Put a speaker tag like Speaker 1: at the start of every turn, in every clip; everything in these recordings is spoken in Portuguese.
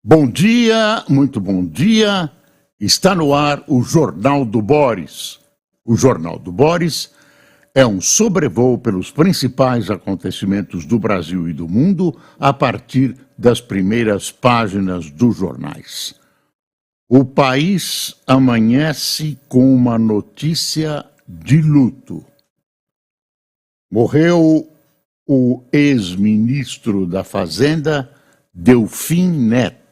Speaker 1: Bom dia, muito bom dia. Está no ar o Jornal do Boris. O Jornal do Boris é um sobrevoo pelos principais acontecimentos do Brasil e do mundo a partir das primeiras páginas dos jornais. O país amanhece com uma notícia de luto. Morreu o ex-ministro da Fazenda, Delfim Neto.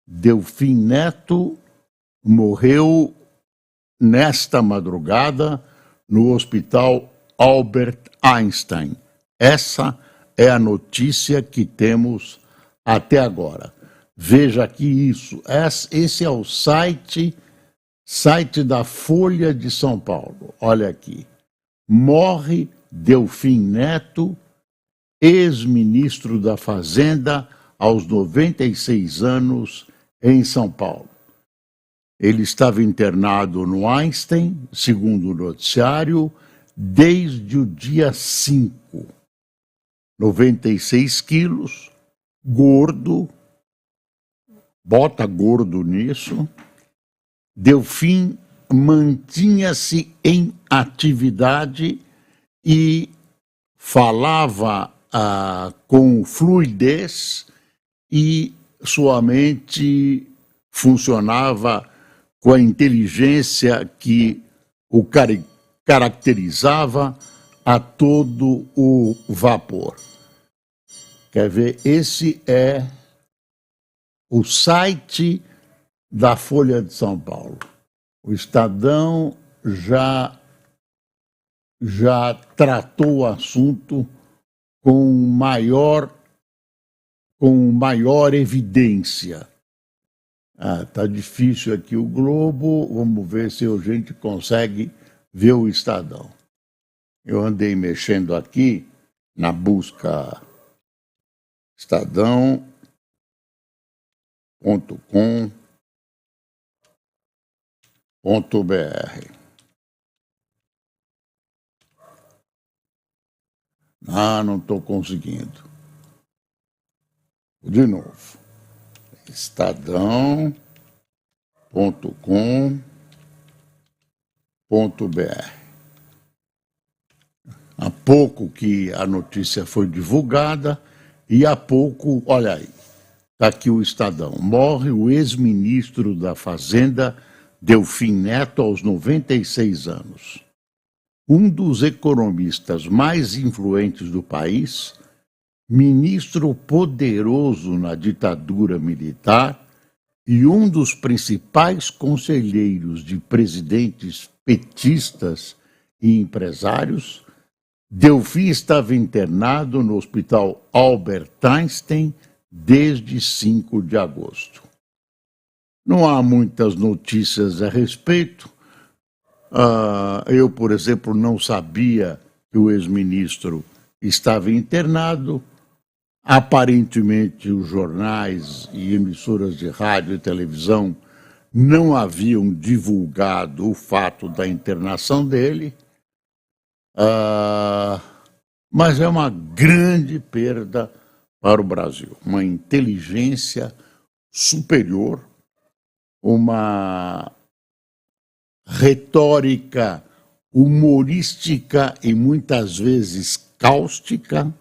Speaker 1: Delfim Neto morreu nesta madrugada no Hospital Albert Einstein. Essa é a notícia que temos até agora. Veja aqui isso. Esse é o site da Folha de São Paulo. Olha aqui. Morre Delfim Neto, ex-ministro da Fazenda, aos 96 anos, em São Paulo. Ele estava internado no Einstein, segundo o noticiário, desde o dia 5. 96 quilos, gordo, bota gordo nisso. Delfim mantinha-se em atividade e falava com fluidez e sua mente funcionava com a inteligência que o caracterizava a todo o vapor. Quer ver? Esse é o site da Folha de São Paulo. O Estadão já tratou o assunto com maior evidência. Tá difícil aqui o Globo, vamos ver se a gente consegue ver o Estadão. Eu andei mexendo aqui na busca estadão.com.br. Não estou conseguindo. De novo. Estadão.com.br. Há pouco que a notícia foi divulgada e há pouco, olha aí, está aqui o Estadão. Morre o ex-ministro da Fazenda, Delfim Neto, aos 96 anos. Um dos economistas mais influentes do país, ministro poderoso na ditadura militar e um dos principais conselheiros de presidentes petistas e empresários, Delfim estava internado no Hospital Albert Einstein desde 5 de agosto. Não há muitas notícias a respeito. Eu, por exemplo, não sabia que o ex-ministro estava internado. Aparentemente, os jornais e emissoras de rádio e televisão não haviam divulgado o fato da internação dele, mas é uma grande perda para o Brasil. Uma inteligência superior, uma retórica humorística e muitas vezes cáustica,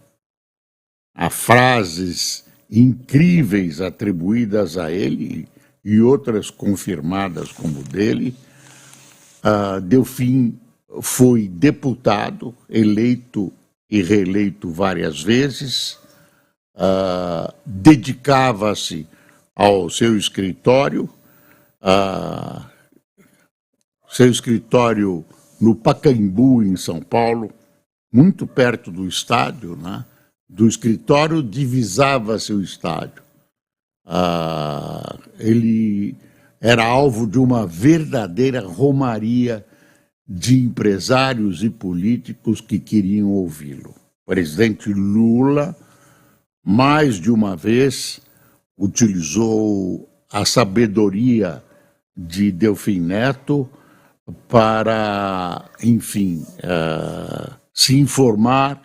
Speaker 1: há frases incríveis atribuídas a ele e outras confirmadas como dele. Delfim foi deputado, eleito e reeleito várias vezes, dedicava-se ao seu escritório no Pacaembu, em São Paulo, muito perto do estádio, né? Do escritório divisava-se o estádio. Ele era alvo de uma verdadeira romaria de empresários e políticos que queriam ouvi-lo. O presidente Lula, mais de uma vez, utilizou a sabedoria de Delfim Neto para, enfim, se informar,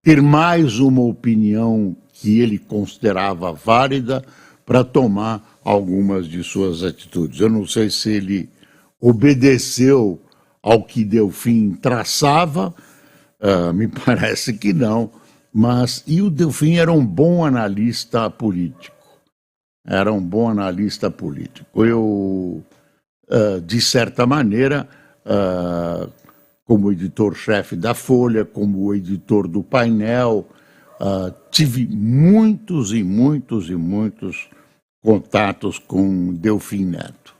Speaker 1: ter mais uma opinião que ele considerava válida, para tomar algumas de suas atitudes. Eu não sei se ele obedeceu ao que Delfim traçava, me parece que não, mas o Delfim era um bom analista político. Era um bom analista político. Eu, de certa maneira, como editor-chefe da Folha, como editor do Painel, tive muitos e muitos contatos com Delfim Neto.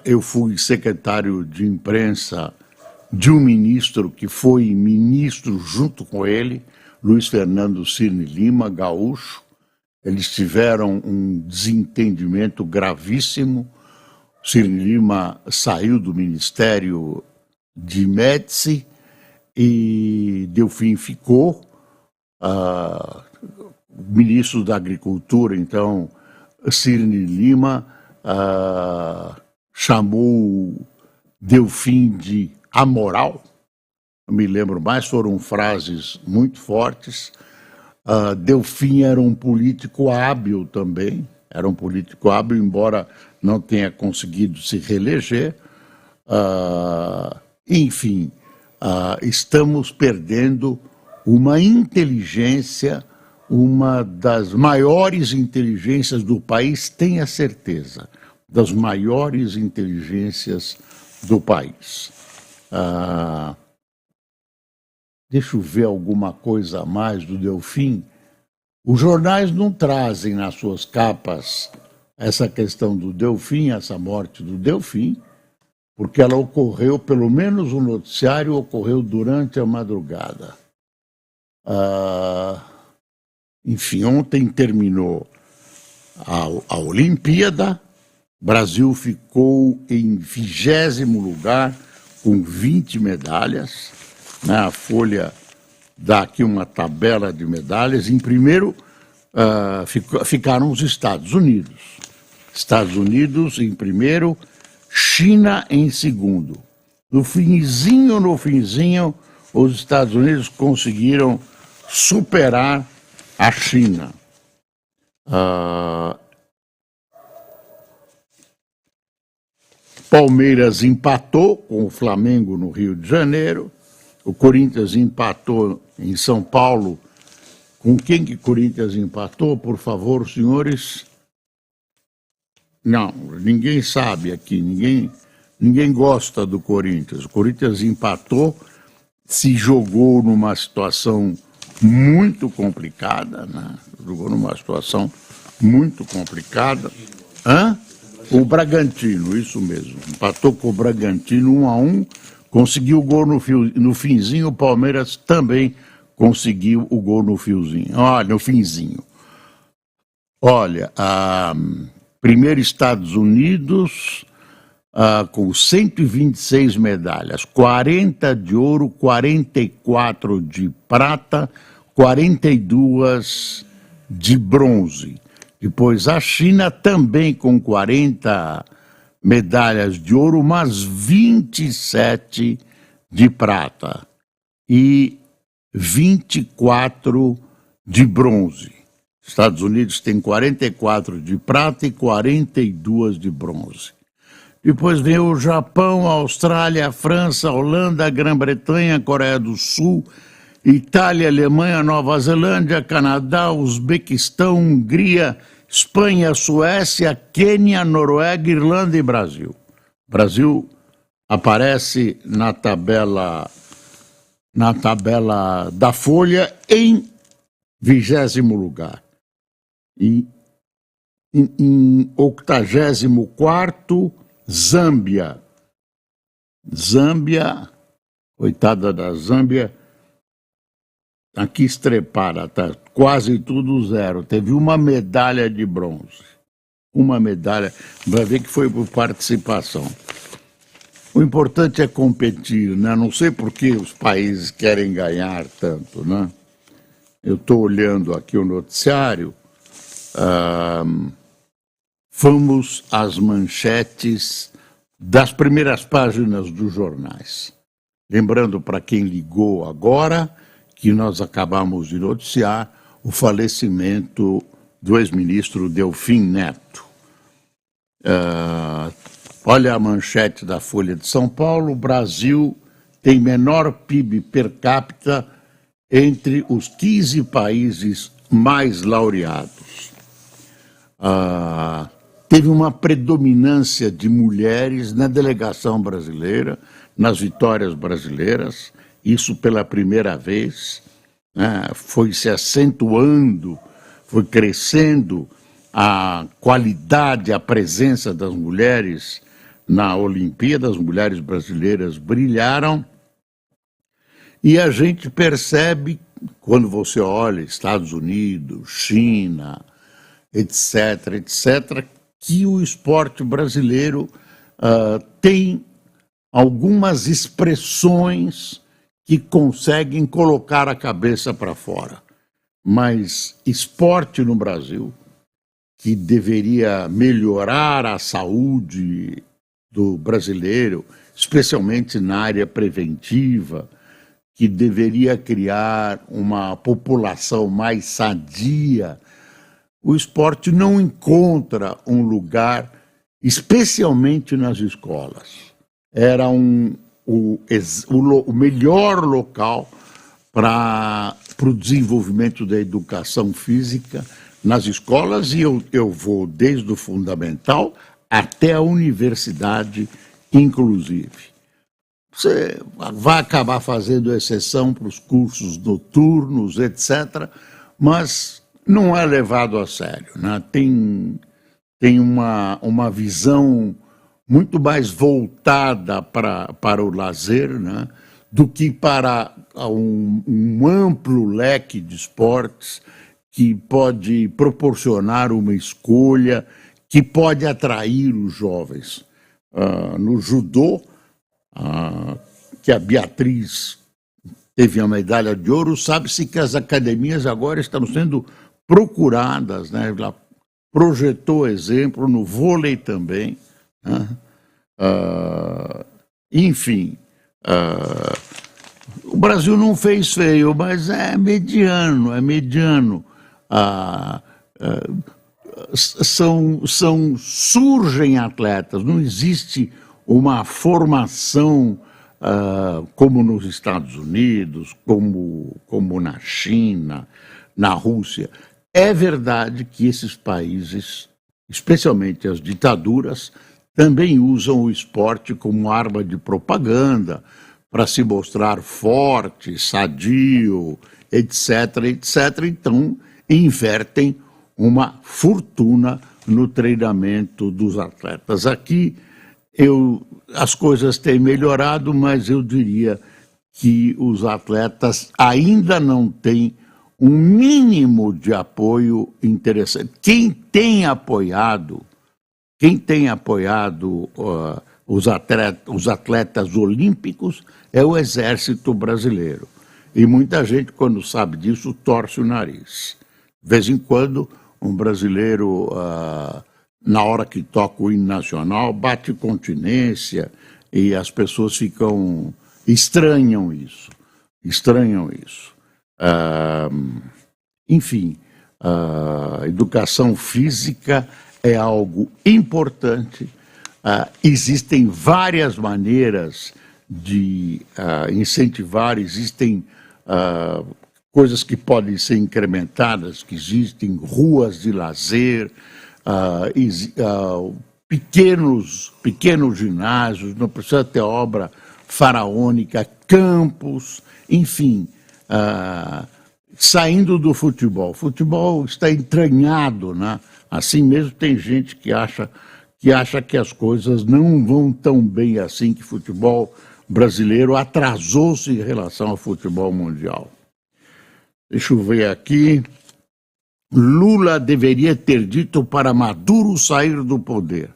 Speaker 1: Eu fui secretário de imprensa de um ministro que foi ministro junto com ele, Luiz Fernando Cirne Lima, gaúcho. Eles tiveram um desentendimento gravíssimo. Cirne Lima saiu do Ministério de Médici e Delfim ficou. Ministro da Agricultura, então, Cirne Lima, chamou Delfim de amoral. Não me lembro mais, foram frases muito fortes. Delfim era um político hábil também, era um político hábil, embora não tenha conseguido se reeleger. Enfim, estamos perdendo uma inteligência, uma das maiores inteligências do país, tenha certeza, das maiores inteligências do país. Deixa eu ver alguma coisa a mais do Delfim. Os jornais não trazem nas suas capas essa questão do Delfim, essa morte do Delfim, porque ela ocorreu, pelo menos o noticiário ocorreu durante a madrugada. Enfim, ontem terminou a Olimpíada, o Brasil ficou em 20º lugar com 20 medalhas, né? A Folha dá aqui uma tabela de medalhas. Em primeiro ficaram os Estados Unidos. Estados Unidos em primeiro, China em segundo. No finzinho, os Estados Unidos conseguiram superar a China. Palmeiras empatou com o Flamengo no Rio de Janeiro. O Corinthians empatou em São Paulo. Com quem que o Corinthians empatou, por favor, senhores? Não, ninguém sabe aqui, ninguém gosta do Corinthians. O Corinthians empatou, se jogou numa situação muito complicada, né? Jogou numa situação muito complicada. O Bragantino, isso mesmo. Empatou com o Bragantino 1-1, conseguiu o gol no finzinho, o Palmeiras também conseguiu o gol no finzinho. Olha, primeiro Estados Unidos com 126 medalhas, 40 de ouro, 44 de prata, 42 de bronze. Depois a China também com 40 medalhas de ouro, mas 27 de prata e 24 de bronze. Estados Unidos tem 44 de prata e 42 de bronze. Depois vem o Japão, a Austrália, a França, a Holanda, a Grã-Bretanha, a Coreia do Sul, Itália, Alemanha, Nova Zelândia, Canadá, Uzbequistão, Hungria, Espanha, Suécia, Quênia, Noruega, Irlanda e Brasil. O Brasil aparece na tabela da Folha em 20º lugar. Em 84º, Zâmbia. Coitada da Zâmbia, aqui estrepada, tá quase tudo zero. Teve uma medalha de bronze. Uma medalha, vai ver que foi por participação. O importante é competir, né? Não sei por que os países querem ganhar tanto, né? Eu estou olhando aqui o noticiário. Vamos às manchetes das primeiras páginas dos jornais. Lembrando para quem ligou agora que nós acabamos de noticiar o falecimento do ex-ministro Delfim Neto. Olha a manchete da Folha de São Paulo: o Brasil tem menor PIB per capita entre os 15 países mais laureados. Teve uma predominância de mulheres na delegação brasileira, nas vitórias brasileiras, isso pela primeira vez, né? Foi se acentuando, foi crescendo a qualidade, a presença das mulheres na Olimpíada. As mulheres brasileiras brilharam, e a gente percebe, quando você olha Estados Unidos, China, etc., etc., que o esporte brasileiro tem algumas expressões que conseguem colocar a cabeça para fora. Mas esporte no Brasil, que deveria melhorar a saúde do brasileiro, especialmente na área preventiva, que deveria criar uma população mais sadia, o esporte não encontra um lugar, especialmente nas escolas. Era o melhor local para o desenvolvimento da educação física nas escolas, e eu vou desde o fundamental até a universidade, inclusive. Você vai acabar fazendo exceção para os cursos noturnos, etc., mas não é levado a sério, né? Tem uma visão muito mais voltada para o lazer, né, do que para um amplo leque de esportes que pode proporcionar uma escolha, que pode atrair os jovens. No judô, que a Beatriz teve a medalha de ouro, sabe-se que as academias agora estão sendo procuradas, né? Ela projetou exemplo no vôlei também, né? Enfim, o Brasil não fez feio, mas é mediano, surgem atletas, não existe uma formação como nos Estados Unidos, como na China, na Rússia. É verdade que esses países, especialmente as ditaduras, também usam o esporte como arma de propaganda para se mostrar forte, sadio, etc., etc. Então, invertem uma fortuna no treinamento dos atletas. Aqui, as coisas têm melhorado, mas eu diria que os atletas ainda não têm um mínimo de apoio interessante. Quem tem apoiado os atletas olímpicos é o Exército Brasileiro. E muita gente, quando sabe disso, torce o nariz. De vez em quando, um brasileiro, na hora que toca o hino nacional, bate continência, e as pessoas estranham isso. Enfim, a educação física é algo importante. Existem várias maneiras de incentivar, existem coisas que podem ser incrementadas, que existem ruas de lazer, pequenos ginásios, não precisa ter obra faraônica, campos, enfim, saindo do futebol. O futebol está entranhado, né? Assim mesmo tem gente que acha que as coisas não vão tão bem assim, que o futebol brasileiro atrasou-se em relação ao futebol mundial. Deixa eu ver aqui. Lula deveria ter dito para Maduro sair do poder.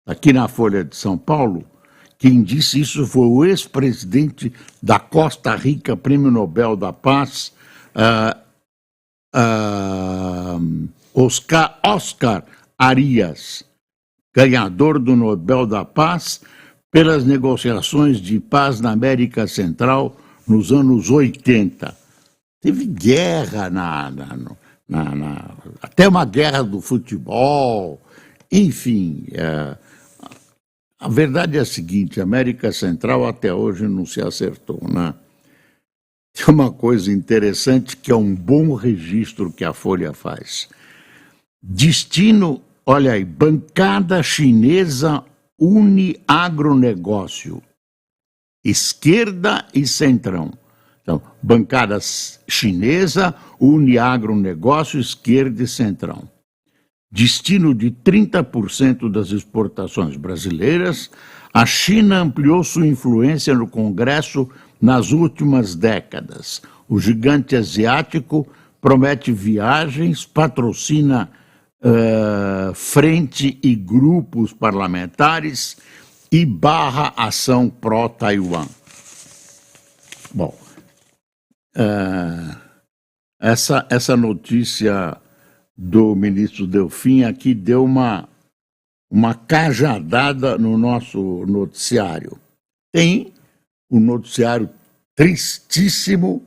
Speaker 1: Aqui na Folha de São Paulo, quem disse isso foi o ex-presidente da Costa Rica, Prêmio Nobel da Paz, Oscar Arias, ganhador do Nobel da Paz pelas negociações de paz na América Central nos anos 80. Teve guerra até uma guerra do futebol, enfim. A verdade é a seguinte, a América Central até hoje não se acertou, né? Tem uma coisa interessante que é um bom registro que a Folha faz. Destino, olha aí, bancada chinesa une agronegócio, esquerda e centrão. Então, bancada chinesa une agronegócio, esquerda e centrão. Destino de 30% das exportações brasileiras, a China ampliou sua influência no Congresso nas últimas décadas. O gigante asiático promete viagens, patrocina frente e grupos parlamentares e barra ação pró-Taiwan. Bom, essa notícia do ministro Delfim aqui deu uma cajadada no nosso noticiário. Tem um noticiário tristíssimo,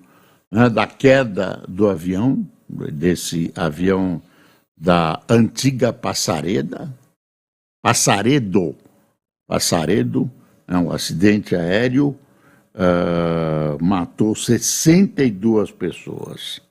Speaker 1: né, da queda do avião, desse avião da antiga Passaredo, é um acidente aéreo, matou 62 pessoas.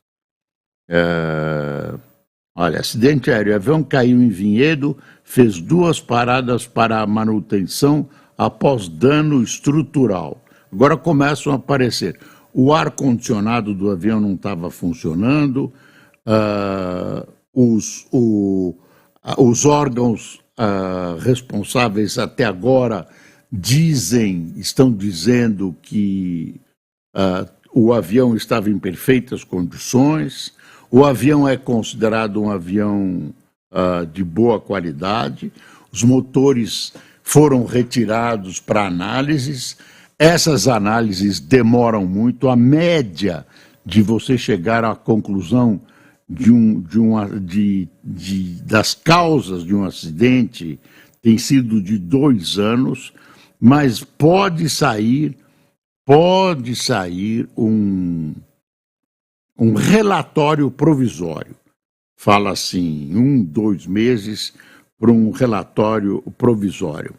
Speaker 1: Olha, acidente aéreo, o avião caiu em Vinhedo, fez 2 paradas para manutenção após dano estrutural. Agora começam a aparecer. O ar-condicionado do avião não estava funcionando, os órgãos responsáveis até agora estão dizendo que o avião estava em perfeitas condições. O avião é considerado um avião de boa qualidade, os motores foram retirados para análises, essas análises demoram muito, a média de você chegar à conclusão das causas de um acidente tem sido de 2 anos, mas pode sair um relatório provisório. Fala assim, 1, 2 meses para um relatório provisório.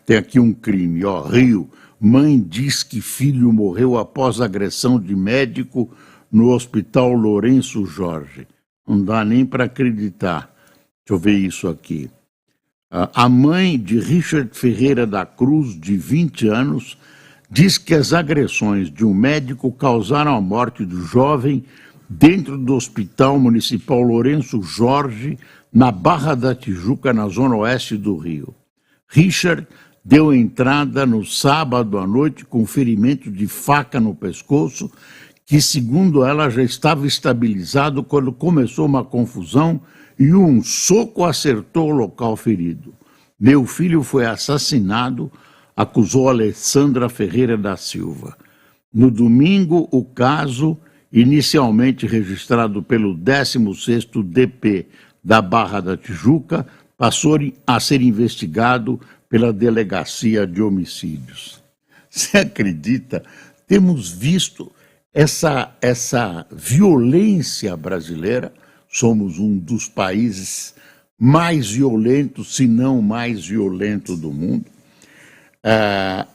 Speaker 1: Tem aqui um crime, ó, Rio. Mãe diz que filho morreu após agressão de médico no Hospital Lourenço Jorge. Não dá nem para acreditar. Deixa eu ver isso aqui. A mãe de Richard Ferreira da Cruz, de 20 anos, diz que as agressões de um médico causaram a morte do jovem dentro do Hospital Municipal Lourenço Jorge, na Barra da Tijuca, na zona oeste do Rio. Richard deu entrada no sábado à noite com ferimento de faca no pescoço, que, segundo ela, já estava estabilizado quando começou uma confusão e um soco acertou o local ferido. Meu filho foi assassinado, acusou Alessandra Ferreira da Silva. No domingo, o caso, inicialmente registrado pelo 16º DP da Barra da Tijuca, passou a ser investigado pela Delegacia de Homicídios. Você acredita? Temos visto essa violência brasileira. Somos um dos países mais violentos, se não mais violento do mundo.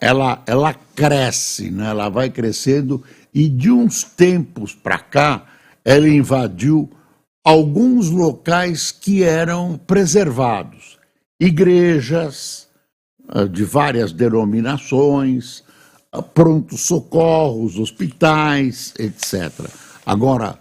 Speaker 1: Ela cresce, né? Ela vai crescendo e de uns tempos para cá ela invadiu alguns locais que eram preservados, igrejas de várias denominações, prontos socorros, hospitais, etc. Agora,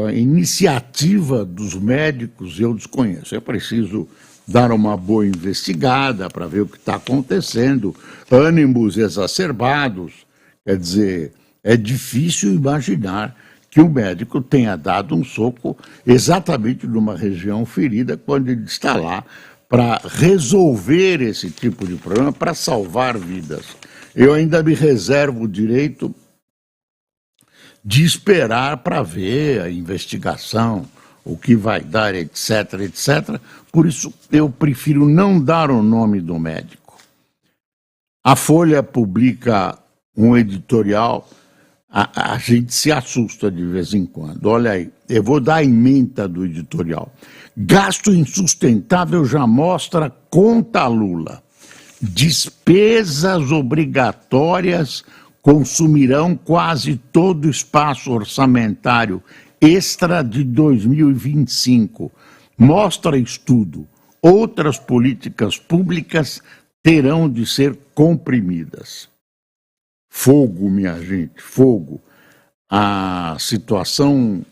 Speaker 1: a iniciativa dos médicos eu desconheço. É preciso dar uma boa investigada para ver o que está acontecendo, ânimos exacerbados. Quer dizer, é difícil imaginar que o médico tenha dado um soco exatamente numa região ferida quando ele está lá para resolver esse tipo de problema, para salvar vidas. Eu ainda me reservo o direito de esperar para ver a investigação, o que vai dar, etc, etc. Por isso, eu prefiro não dar o nome do médico. A Folha publica um editorial a gente se assusta de vez em quando. Olha aí, eu vou dar a ementa do editorial. Gasto insustentável já mostra conta Lula. Despesas obrigatórias consumirão quase todo o espaço orçamentário extra de 2025. Mostra estudo. Outras políticas públicas terão de ser comprimidas. Fogo, minha gente, fogo. A situação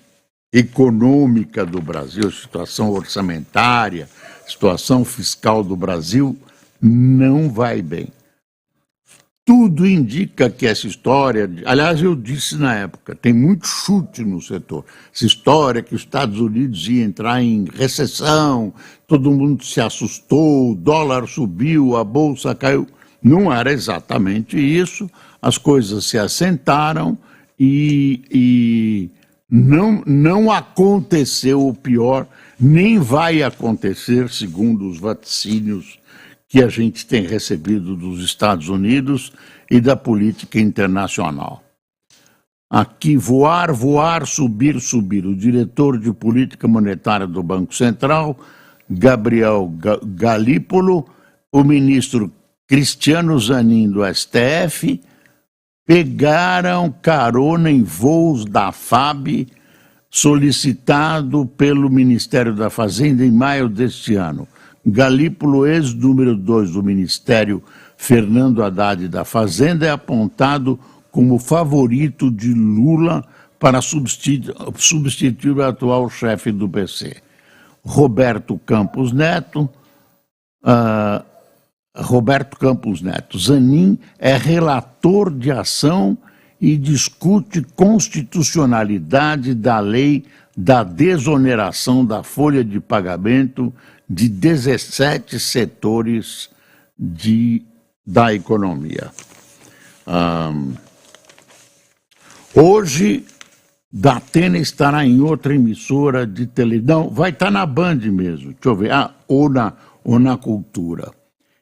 Speaker 1: econômica do Brasil, a situação orçamentária, a situação fiscal do Brasil não vai bem. Tudo indica que essa história, aliás, eu disse na época, tem muito chute no setor. Essa história que os Estados Unidos ia entrar em recessão, todo mundo se assustou, o dólar subiu, a bolsa caiu. Não era exatamente isso, as coisas se assentaram e não aconteceu o pior, nem vai acontecer, segundo os vaticínios que a gente tem recebido dos Estados Unidos e da política internacional. Aqui, voar, voar, subir, subir. O diretor de política monetária do Banco Central, Gabriel Galípolo, o ministro Cristiano Zanin do STF, pegaram carona em voos da FAB solicitado pelo Ministério da Fazenda em maio deste ano. Galípolo, ex-número 2 do Ministério, Fernando Haddad da Fazenda, é apontado como favorito de Lula para substituir o atual chefe do PC. Roberto Campos Neto, Zanin é relator de ação e discute constitucionalidade da lei da desoneração da folha de pagamento de 17 setores da economia. Hoje, Datena estará em outra emissora de televisão. Não, vai estar na Band mesmo, deixa eu ver, ou na Cultura.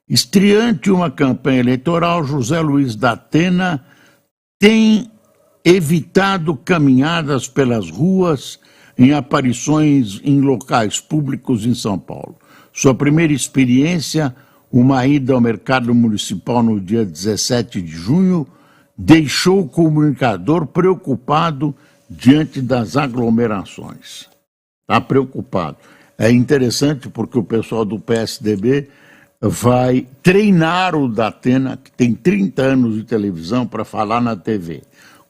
Speaker 1: Estreante uma campanha eleitoral, José Luiz Datena tem evitado caminhadas pelas ruas em aparições em locais públicos em São Paulo. Sua primeira experiência, uma ida ao mercado municipal no dia 17 de junho, deixou o comunicador preocupado diante das aglomerações. Está preocupado. É interessante porque o pessoal do PSDB vai treinar o Datena, que tem 30 anos de televisão, para falar na TV.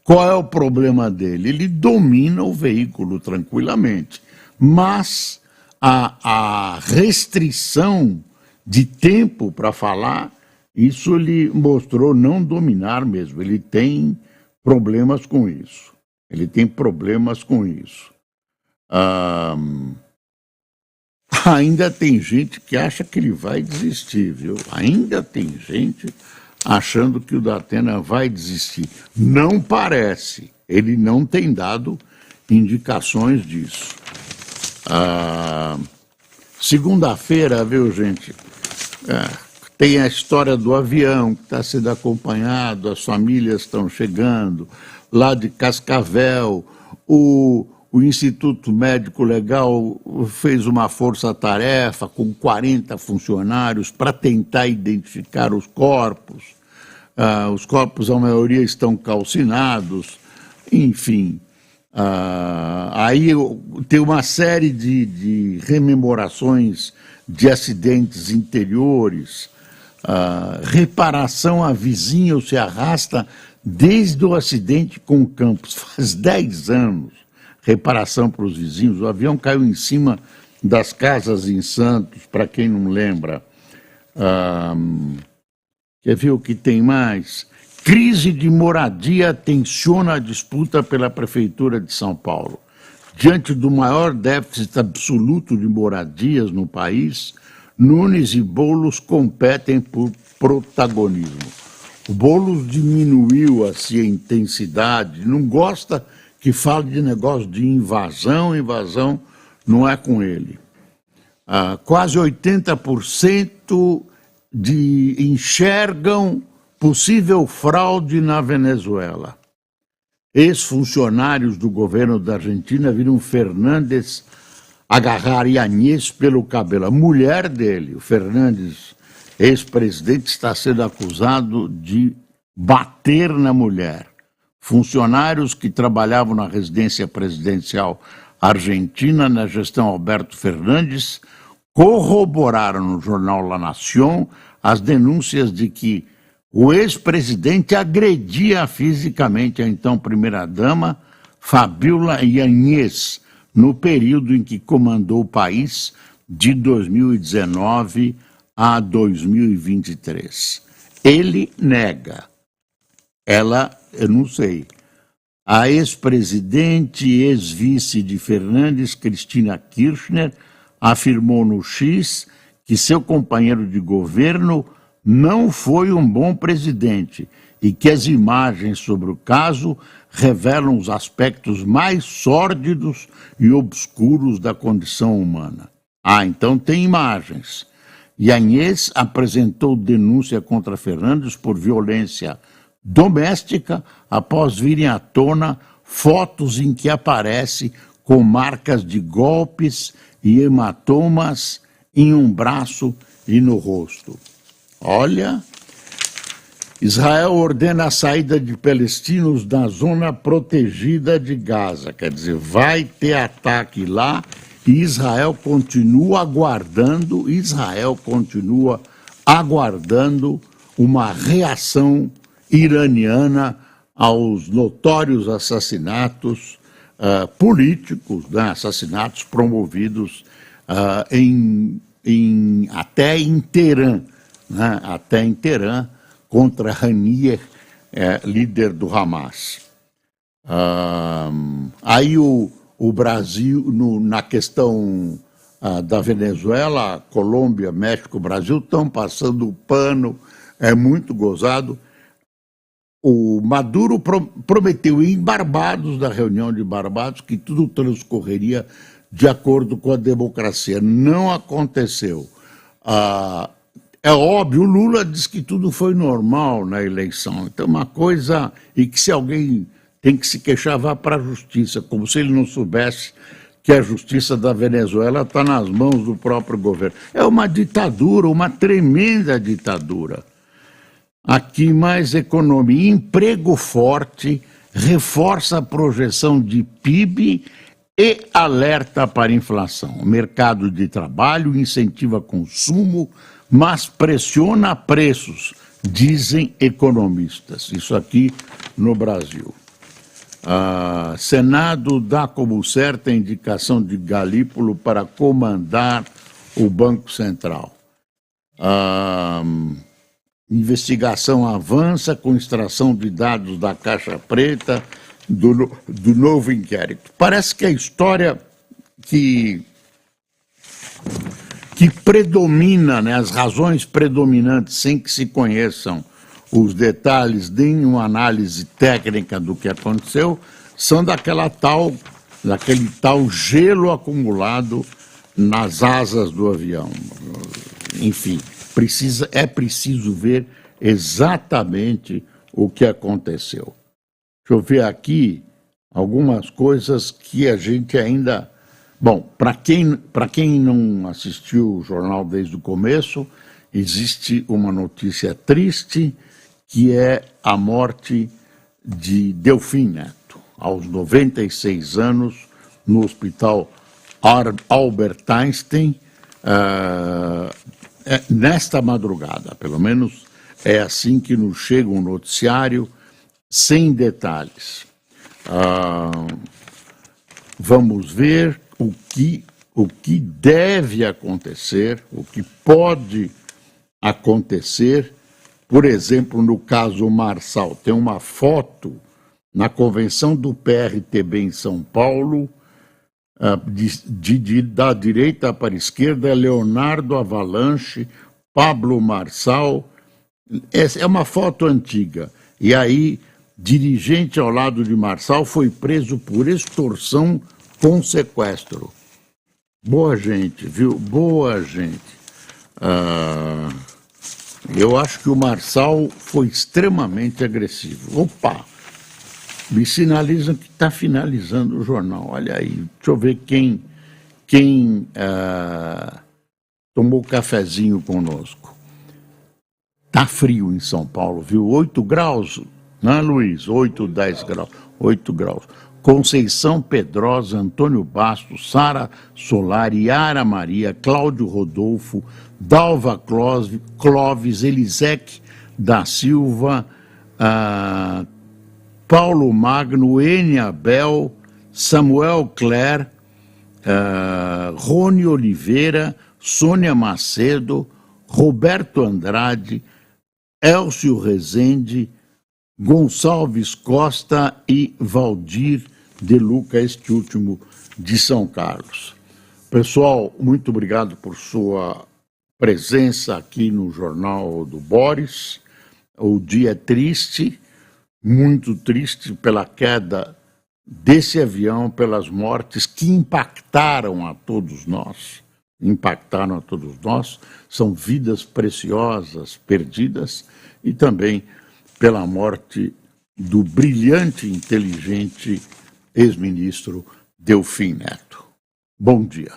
Speaker 1: Qual é o problema dele? Ele domina o veículo tranquilamente, mas a restrição de tempo para falar, isso ele mostrou não dominar mesmo. Ele tem problemas com isso. Ainda tem gente que acha que ele vai desistir, viu? Ainda tem gente achando que o Datena vai desistir. Não parece. Ele não tem dado indicações disso. Segunda-feira, viu, gente? Tem a história do avião que está sendo acompanhado, as famílias estão chegando, lá de Cascavel, o Instituto Médico Legal fez uma força-tarefa com 40 funcionários para tentar identificar os corpos. Os corpos, a maioria, estão calcinados, enfim. Aí tem uma série de rememorações de acidentes interiores. Reparação a vizinho se arrasta desde o acidente com o Campos, faz 10 anos. Reparação para os vizinhos. O avião caiu em cima das casas em Santos, para quem não lembra. Quer ver o que tem mais? Crise de moradia tensiona a disputa pela Prefeitura de São Paulo. Diante do maior déficit absoluto de moradias no país, Nunes e Boulos competem por protagonismo. O Boulos diminuiu assim a intensidade, não gosta que fale de negócio de invasão não é com ele. Quase 80% enxergam possível fraude na Venezuela. ex-funcionários do governo da Argentina viram Fernandes agarrar Yañez pelo cabelo. A mulher dele, o Fernandes, ex-presidente, está sendo acusado de bater na mulher. Funcionários que trabalhavam na residência presidencial argentina na gestão Alberto Fernandes corroboraram no jornal La Nación as denúncias de que o ex-presidente agredia fisicamente a então primeira-dama Fabiola Yañez no período em que comandou o país de 2019 a 2023. Ele nega. Ela, eu não sei. A ex-presidente e ex-vice de Fernandes, Cristina Kirchner, afirmou no X que seu companheiro de governo não foi um bom presidente e que as imagens sobre o caso revelam os aspectos mais sórdidos e obscuros da condição humana. Ah, então tem imagens. Yañez apresentou denúncia contra Fernandes por violência doméstica após virem à tona fotos em que aparece com marcas de golpes e hematomas em um braço e no rosto. Olha, Israel ordena a saída de palestinos da zona protegida de Gaza. Quer dizer, vai ter ataque lá e Israel continua aguardando uma reação iraniana aos notórios assassinatos políticos, né, assassinatos promovidos até em Teherã, né, contra Haniyeh, líder do Hamas. Aí o Brasil, na questão da Venezuela, Colômbia, México, Brasil, estão passando o pano, é muito gozado. O Maduro prometeu em Barbados, na reunião de Barbados, que tudo transcorreria de acordo com a democracia. Não aconteceu. É óbvio, o Lula diz que tudo foi normal na eleição. Então, uma coisa, e que se alguém tem que se queixar, vá para a justiça, como se ele não soubesse que a justiça da Venezuela está nas mãos do próprio governo. É uma ditadura, uma tremenda ditadura. Aqui mais economia, emprego forte, reforça a projeção de PIB e alerta para a inflação. O mercado de trabalho incentiva consumo, mas pressiona preços, dizem economistas. Isso aqui no Brasil. Senado dá como certa a indicação de Galípolo para comandar o Banco Central. Investigação avança com extração de dados da Caixa Preta do novo inquérito. Parece que a história que predomina, né, as razões predominantes, sem que se conheçam os detalhes, nem uma análise técnica do que aconteceu, são daquele tal gelo acumulado nas asas do avião. Enfim, é preciso ver exatamente o que aconteceu. Deixa eu ver aqui algumas coisas que a gente ainda... Bom, para quem não assistiu o jornal desde o começo, existe uma notícia triste, que é a morte de Delfim Neto, aos 96 anos, no Hospital Albert Einstein, nesta madrugada, pelo menos é assim que nos chega um noticiário, sem detalhes. Vamos ver o que deve acontecer, o que pode acontecer. Por exemplo, no caso Marçal, tem uma foto na convenção do PRTB em São Paulo, da direita para a esquerda, Leonardo Avalanche, Pablo Marçal. Essa é uma foto antiga. E aí, dirigente ao lado de Marçal foi preso por extorsão com sequestro. Boa gente, viu? Boa gente. Eu acho que o Marçal foi extremamente agressivo. Opa! Me sinalizam que está finalizando o jornal. Olha aí, deixa eu ver quem tomou cafezinho conosco. Tá frio em São Paulo, viu? 8 graus, né, Luiz? 8, 10 graus. 8 graus. Conceição Pedrosa, Antônio Bastos, Sara Solari, Yara Maria, Cláudio Rodolfo, Dalva Clóvis, Elisec da Silva, Paulo Magno, Ene Abel, Samuel Clare, Rony Oliveira, Sônia Macedo, Roberto Andrade, Elcio Rezende, Gonçalves Costa e Valdir de Luca, este último de São Carlos. Pessoal, muito obrigado por sua presença aqui no Jornal do Boris. O dia é triste, muito triste pela queda desse avião, pelas mortes que impactaram a todos nós. São vidas preciosas perdidas e também pela morte do brilhante e inteligente ex-ministro Delfim Neto. Bom dia.